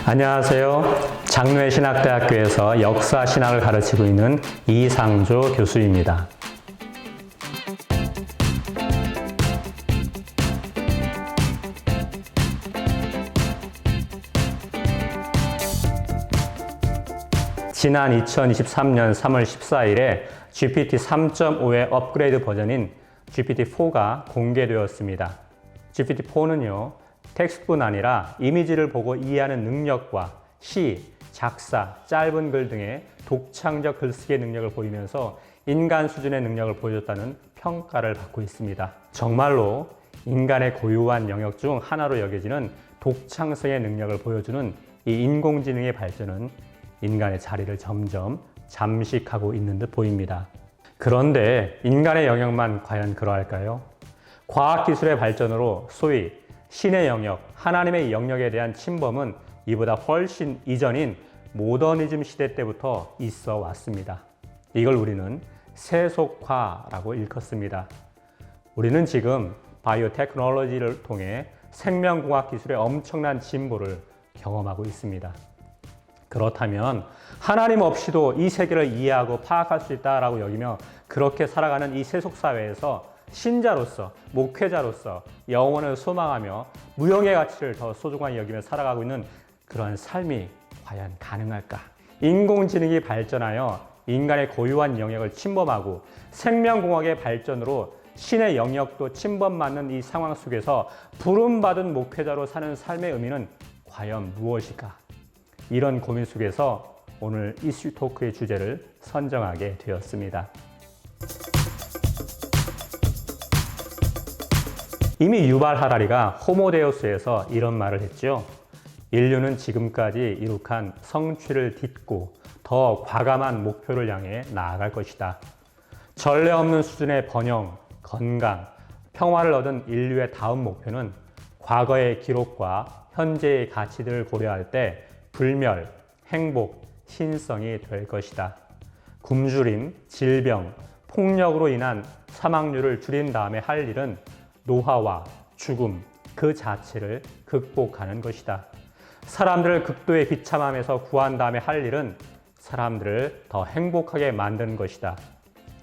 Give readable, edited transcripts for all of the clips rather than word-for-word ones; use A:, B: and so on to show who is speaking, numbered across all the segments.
A: 안녕하세요. 장로회신학대학교에서 역사신학을 가르치고 있는 이상조 교수입니다. 지난 2023년 3월 14일에 GPT 3.5의 업그레이드 버전인 GPT-4가 공개되었습니다. GPT-4는요, 텍스트뿐 아니라 이미지를 보고 이해하는 능력과 시, 작사, 짧은 글 등의 독창적 글쓰기의 능력을 보이면서 인간 수준의 능력을 보여줬다는 평가를 받고 있습니다. 정말로 인간의 고유한 영역 중 하나로 여겨지는 독창성의 능력을 보여주는 이 인공지능의 발전은 인간의 자리를 점점 잠식하고 있는 듯 보입니다. 그런데 인간의 영역만 과연 그러할까요? 과학기술의 발전으로 소위 신의 영역, 하나님의 영역에 대한 침범은 이보다 훨씬 이전인 모더니즘 시대 때부터 있어 왔습니다. 이걸 우리는 세속화라고 일컫습니다. 우리는 지금 바이오 테크놀로지를 통해 생명공학 기술의 엄청난 진보를 경험하고 있습니다. 그렇다면 하나님 없이도 이 세계를 이해하고 파악할 수 있다라고 여기며 그렇게 살아가는 이 세속사회에서 신자로서, 목회자로서 영혼을 소망하며 무형의 가치를 더 소중하게 여기며 살아가고 있는 그런 삶이 과연 가능할까? 인공지능이 발전하여 인간의 고유한 영역을 침범하고 생명공학의 발전으로 신의 영역도 침범받는 이 상황 속에서 부름받은 목회자로 사는 삶의 의미는 과연 무엇일까? 이런 고민 속에서 오늘 이슈 토크의 주제를 선정하게 되었습니다. 이미 유발 하라리가 호모데우스에서 이런 말을 했죠. 인류는 지금까지 이룩한 성취를 딛고 더 과감한 목표를 향해 나아갈 것이다. 전례 없는 수준의 번영, 건강, 평화를 얻은 인류의 다음 목표는 과거의 기록과 현재의 가치들을 고려할 때 불멸, 행복, 신성이 될 것이다. 굶주림, 질병, 폭력으로 인한 사망률을 줄인 다음에 할 일은 노화와 죽음 그 자체를 극복하는 것이다. 사람들을 극도의 비참함에서 구한 다음에 할 일은 사람들을 더 행복하게 만드는 것이다.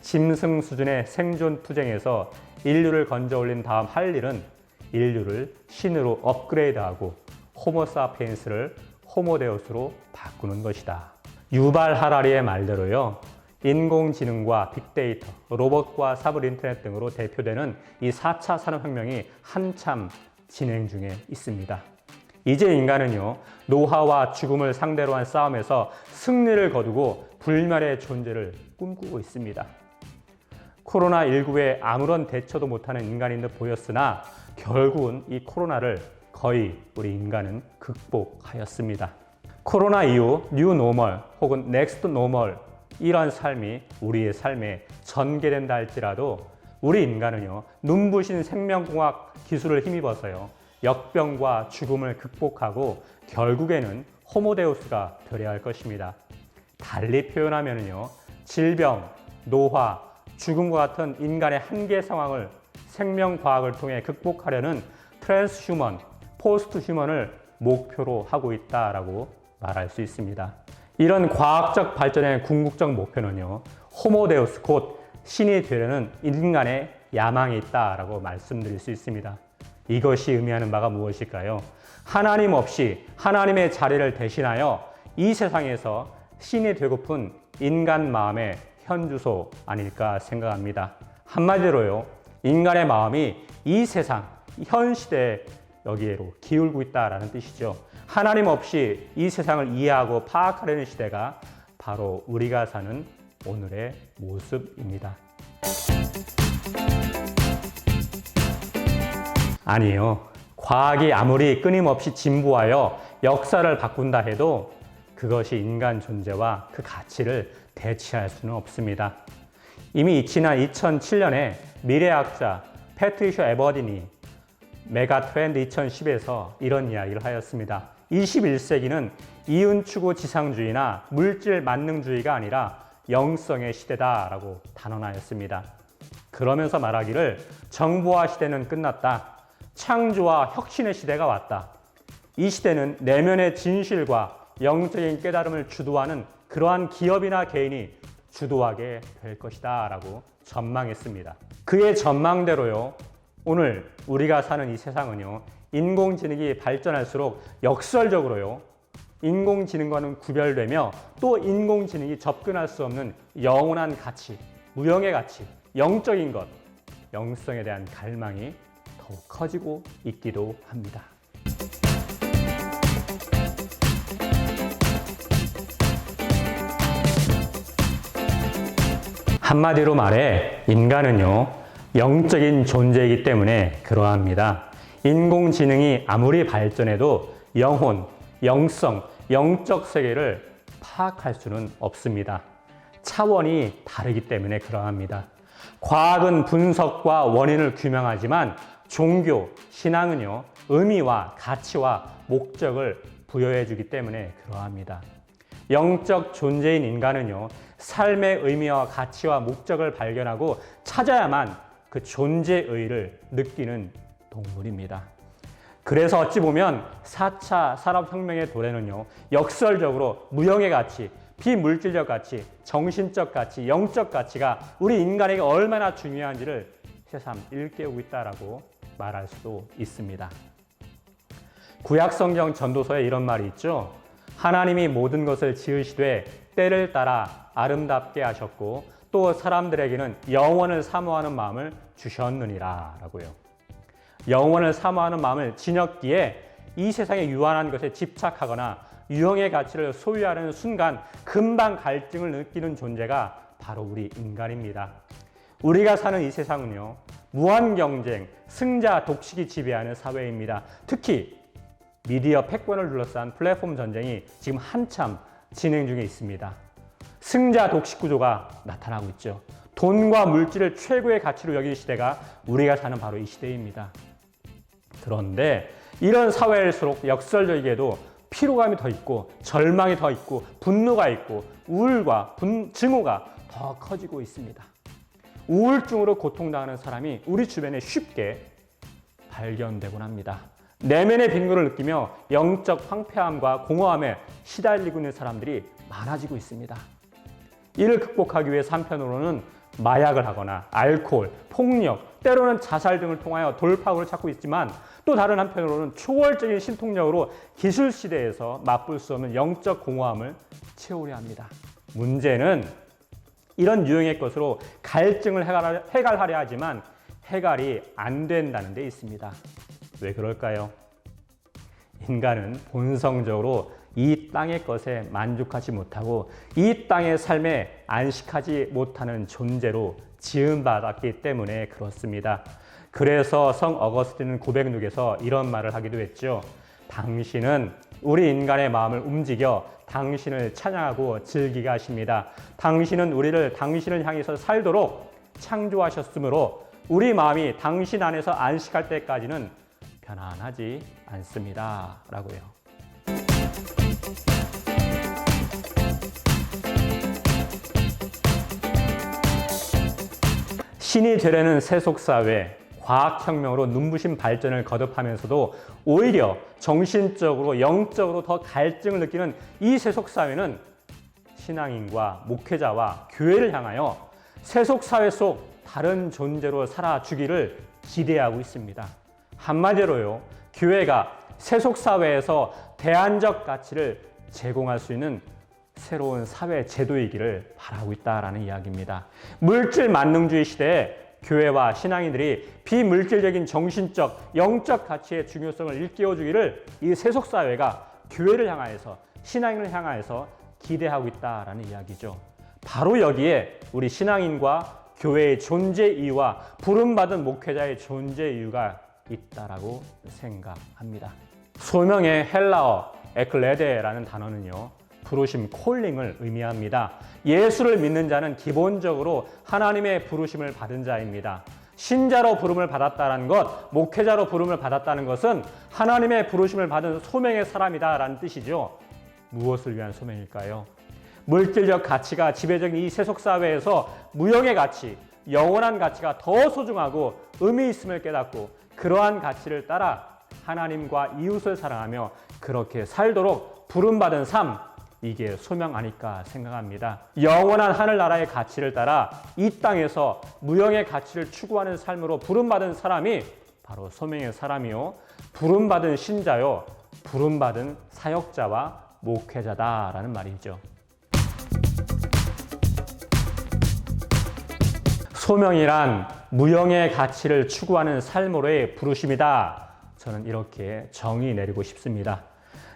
A: 짐승 수준의 생존 투쟁에서 인류를 건져 올린 다음 할 일은 인류를 신으로 업그레이드하고 호모사피엔스를 호모데우스로 바꾸는 것이다. 유발 하라리의 말대로요. 인공지능과 빅데이터, 로봇과 사물 인터넷 등으로 대표되는 이 4차 산업혁명이 한참 진행 중에 있습니다. 이제 인간은요, 노화와 죽음을 상대로 한 싸움에서 승리를 거두고 불멸의 존재를 꿈꾸고 있습니다. 코로나19에 아무런 대처도 못하는 인간인 듯 보였으나 결국은 이 코로나를 거의 우리 인간은 극복하였습니다. 코로나 이후 뉴 노멀 혹은 넥스트 노멀 이런 삶이 우리의 삶에 전개된다 할지라도 우리 인간은요, 눈부신 생명공학 기술을 힘입어서요, 역병과 죽음을 극복하고 결국에는 호모데우스가 되려야 할 것입니다. 달리 표현하면요, 질병, 노화, 죽음과 같은 인간의 한계 상황을 생명과학을 통해 극복하려는 트랜스휴먼, 포스트 휴먼을 목표로 하고 있다라고 말할 수 있습니다. 이런 과학적 발전의 궁극적 목표는요, 호모데우스 곧 신이 되려는 인간의 야망이 있다라고 말씀드릴 수 있습니다. 이것이 의미하는 바가 무엇일까요? 하나님 없이 하나님의 자리를 대신하여 이 세상에서 신이 되고픈 인간 마음의 현주소 아닐까 생각합니다. 한마디로요, 인간의 마음이 이 세상, 현 시대에 여기로 기울고 있다라는 뜻이죠. 하나님 없이 이 세상을 이해하고 파악하려는 시대가 바로 우리가 사는 오늘의 모습입니다. 아니요. 과학이 아무리 끊임없이 진보하여 역사를 바꾼다 해도 그것이 인간 존재와 그 가치를 대체할 수는 없습니다. 이미 지난 2007년에 미래학자 패트리셔 에버딘이 메가 트렌드 2010에서 이런 이야기를 하였습니다. 21세기는 이윤추구 지상주의나 물질 만능주의가 아니라 영성의 시대다라고 단언하였습니다. 그러면서 말하기를 정보화 시대는 끝났다. 창조와 혁신의 시대가 왔다. 이 시대는 내면의 진실과 영적인 깨달음을 주도하는 그러한 기업이나 개인이 주도하게 될 것이다 라고 전망했습니다. 그의 전망대로요, 오늘 우리가 사는 이 세상은요, 인공지능이 발전할수록 역설적으로요, 인공지능과는 구별되며 또 인공지능이 접근할 수 없는 영원한 가치, 무형의 가치, 영적인 것, 영성에 대한 갈망이 더욱 커지고 있기도 합니다. 한마디로 말해 인간은요, 영적인 존재이기 때문에 그러합니다. 인공지능이 아무리 발전해도 영혼, 영성, 영적 세계를 파악할 수는 없습니다. 차원이 다르기 때문에 그러합니다. 과학은 분석과 원인을 규명하지만 종교, 신앙은요, 의미와 가치와 목적을 부여해 주기 때문에 그러합니다. 영적 존재인 인간은요, 삶의 의미와 가치와 목적을 발견하고 찾아야만 그 존재의 의의를 느끼는 동물입니다. 그래서 어찌 보면 4차 산업혁명의 도래는요, 역설적으로 무형의 가치, 비물질적 가치, 정신적 가치, 영적 가치가 우리 인간에게 얼마나 중요한지를 새삼 일깨우고 있다라고 말할 수도 있습니다. 구약성경 전도서에 이런 말이 있죠. 하나님이 모든 것을 지으시되 때를 따라 아름답게 하셨고 또 사람들에게는 영원을 사모하는 마음을 주셨느니라 라고요. 영원을 사모하는 마음을 지녔기에 이 세상의 유한한 것에 집착하거나 유형의 가치를 소유하는 순간 금방 갈증을 느끼는 존재가 바로 우리 인간입니다. 우리가 사는 이 세상은요, 무한 경쟁, 승자 독식이 지배하는 사회입니다. 특히 미디어 패권을 둘러싼 플랫폼 전쟁이 지금 한참 진행 중에 있습니다. 승자 독식 구조가 나타나고 있죠. 돈과 물질을 최고의 가치로 여기는 시대가 우리가 사는 바로 이 시대입니다. 그런데 이런 사회일수록 역설적이게도 피로감이 더 있고 절망이 더 있고 분노가 있고 우울과 증오가 더 커지고 있습니다. 우울증으로 고통당하는 사람이 우리 주변에 쉽게 발견되곤 합니다. 내면의 빈곤을 느끼며 영적 황폐함과 공허함에 시달리고 있는 사람들이 많아지고 있습니다. 이를 극복하기 위해 한편으로는 마약을 하거나 알코올, 폭력, 때로는 자살 등을 통하여 돌파구를 찾고 있지만 또 다른 한편으로는 초월적인 신통력으로 기술 시대에서 맛볼 수 없는 영적 공허함을 채우려 합니다. 문제는 이런 유형의 것으로 갈증을 해결하려 하지만 해결이 안 된다는 데 있습니다. 왜 그럴까요? 인간은 본성적으로 이 땅의 것에 만족하지 못하고 이 땅의 삶에 안식하지 못하는 존재로 지음받았기 때문에 그렇습니다. 그래서 성 어거스틴은 고백록에서 이런 말을 하기도 했죠. 당신은 우리 인간의 마음을 움직여 당신을 찬양하고 즐기게 하십니다. 당신은 우리를 당신을 향해서 살도록 창조하셨으므로 우리 마음이 당신 안에서 안식할 때까지는 편안하지 않습니다. 라고요. 신이 되려는 세속사회, 과학혁명으로 눈부신 발전을 거듭하면서도 오히려 정신적으로, 영적으로 더 갈증을 느끼는 이 세속사회는 신앙인과 목회자와 교회를 향하여 세속사회 속 다른 존재로 살아주기를 기대하고 있습니다. 한마디로요, 교회가 세속사회에서 대안적 가치를 제공할 수 있는 새로운 사회 제도이기를 바라고 있다라는 이야기입니다. 물질 만능주의 시대에 교회와 신앙인들이 비물질적인 정신적, 영적 가치의 중요성을 일깨워주기를 이 세속사회가 교회를 향하여서, 신앙인을 향하여서 기대하고 있다라는 이야기죠. 바로 여기에 우리 신앙인과 교회의 존재 이유와 부름받은 목회자의 존재 이유가 있다라고 생각합니다. 소명의 헬라어 에클레데라는 단어는요, 부르심, 콜링을 의미합니다. 예수를 믿는 자는 기본적으로 하나님의 부르심을 받은 자입니다. 신자로 부름을 받았다는 것, 목회자로 부름을 받았다는 것은 하나님의 부르심을 받은 소명의 사람이다라는 뜻이죠. 무엇을 위한 소명일까요? 물질적 가치가 지배적인 이 세속사회에서 무형의 가치, 영원한 가치가 더 소중하고 의미 있음을 깨닫고 그러한 가치를 따라 하나님과 이웃을 사랑하며 그렇게 살도록 부름받은 삶, 이게 소명 아닐까 생각합니다. 영원한 하늘나라의 가치를 따라 이 땅에서 무형의 가치를 추구하는 삶으로 부름받은 사람이 바로 소명의 사람이요, 부름받은 신자요, 부름받은 사역자와 목회자다라는 말이죠. 소명이란 무형의 가치를 추구하는 삶으로의 부르심이다. 저는 이렇게 정의 내리고 싶습니다.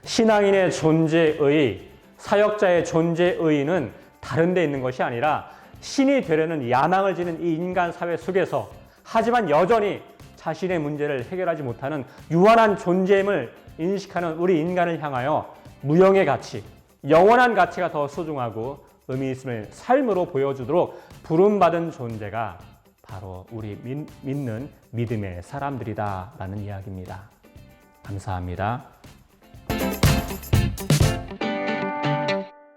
A: 신앙인의 존재의, 사역자의 존재의는 다른 데 있는 것이 아니라 신이 되려는 야망을 지닌 이 인간 사회 속에서 하지만 여전히 자신의 문제를 해결하지 못하는 유한한 존재임을 인식하는 우리 인간을 향하여 무형의 가치, 영원한 가치가 더 소중하고 의미 있음을 삶으로 보여주도록 부름받은 존재가 바로 우리 믿는 믿음의 사람들이다라는 이야기입니다. 감사합니다.